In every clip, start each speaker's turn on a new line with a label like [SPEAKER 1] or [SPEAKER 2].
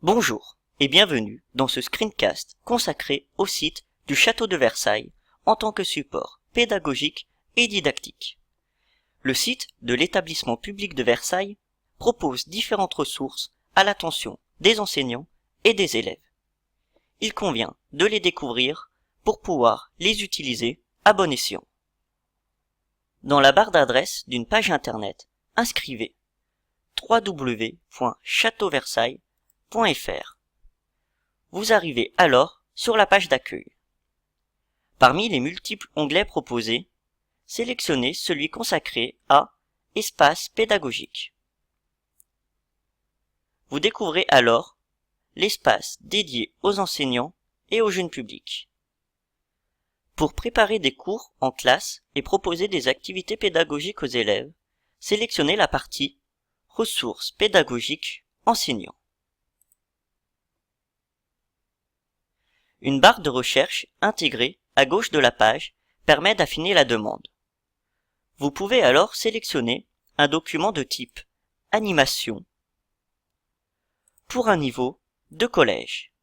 [SPEAKER 1] Bonjour et bienvenue dans ce screencast consacré au site du Château de Versailles en tant que support pédagogique et didactique. Le site de l'établissement public de Versailles propose différentes ressources à l'attention des enseignants et des élèves. Il convient de les découvrir pour pouvoir les utiliser à bon escient. Dans la barre d'adresse d'une page internet, inscrivez www.chateauversailles.fr. Vous arrivez alors sur la page d'accueil. Parmi les multiples onglets proposés, sélectionnez celui consacré à Espace pédagogique. Vous découvrez alors l'espace dédié aux enseignants et au jeune public. Pour préparer des cours en classe et proposer des activités pédagogiques aux élèves, sélectionnez la partie Ressources pédagogiques enseignants. Une barre de recherche intégrée à gauche de la page permet d'affiner la demande. Vous pouvez alors sélectionner un document de type Animation pour un niveau de collège.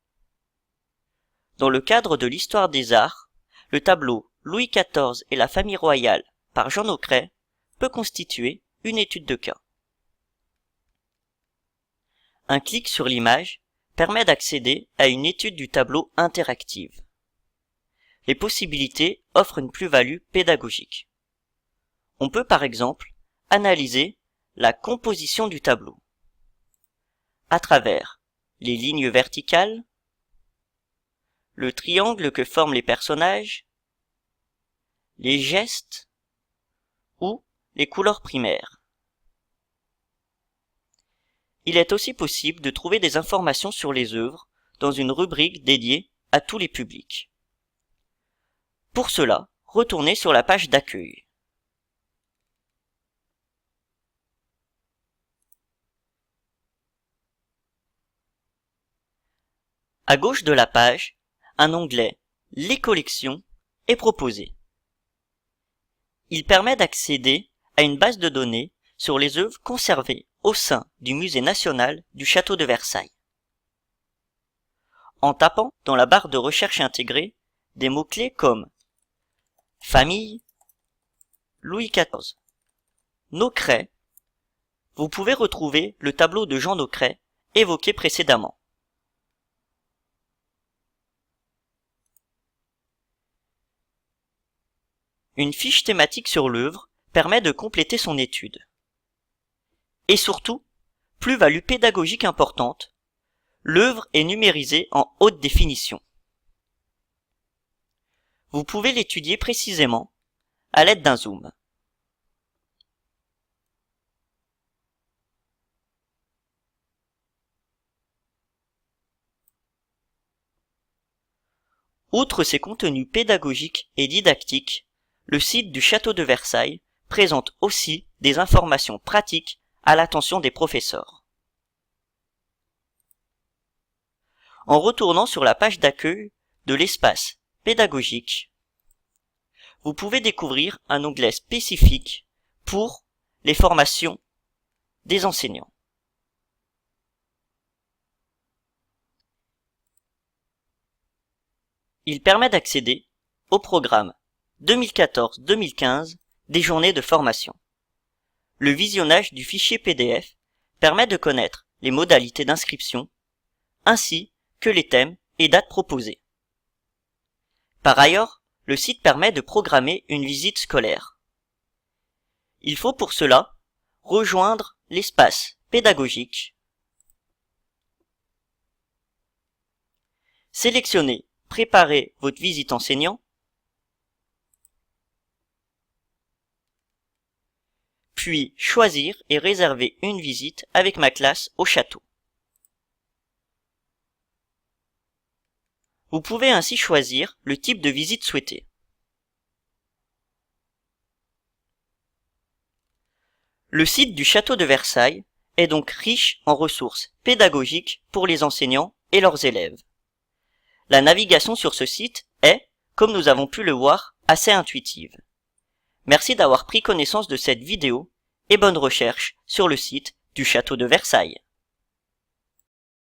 [SPEAKER 1] Dans le cadre de l'histoire des arts, le tableau Louis XIV et la famille royale par Jean Naucret peut constituer une étude de cas. Un clic sur l'image permet d'accéder à une étude du tableau interactive. Les possibilités offrent une plus-value pédagogique. On peut par exemple analyser la composition du tableau à travers les lignes verticales, le triangle que forment les personnages, les gestes ou les couleurs primaires. Il est aussi possible de trouver des informations sur les œuvres dans une rubrique dédiée à tous les publics. Pour cela, retournez sur la page d'accueil. À gauche de la page, un onglet « Les collections » est proposé. Il permet d'accéder à une base de données sur les œuvres conservées au sein du Musée national du Château de Versailles. En tapant dans la barre de recherche intégrée des mots-clés comme famille, Louis XIV, Naucret, vous pouvez retrouver le tableau de Jean Naucret évoqué précédemment. Une fiche thématique sur l'œuvre permet de compléter son étude. Et surtout, plus-value pédagogique importante, l'œuvre est numérisée en haute définition. Vous pouvez l'étudier précisément à l'aide d'un zoom. Outre ses contenus pédagogiques et didactiques, le site du Château de Versailles présente aussi des informations pratiques à l'attention des professeurs. En retournant sur la page d'accueil de l'espace pédagogique, vous pouvez découvrir un onglet spécifique pour les formations des enseignants. Il permet d'accéder au programme 2014-2015 des journées de formation. Le visionnage du fichier PDF permet de connaître les modalités d'inscription ainsi que les thèmes et dates proposés. Par ailleurs, le site permet de programmer une visite scolaire. Il faut pour cela rejoindre l'espace pédagogique, sélectionner « Préparer votre visite enseignant » puis choisir et réserver une visite avec ma classe au château. Vous pouvez ainsi choisir le type de visite souhaitée. Le site du Château de Versailles est donc riche en ressources pédagogiques pour les enseignants et leurs élèves. La navigation sur ce site est, comme nous avons pu le voir, assez intuitive. Merci d'avoir pris connaissance de cette vidéo et bonne recherche sur le site du Château de Versailles.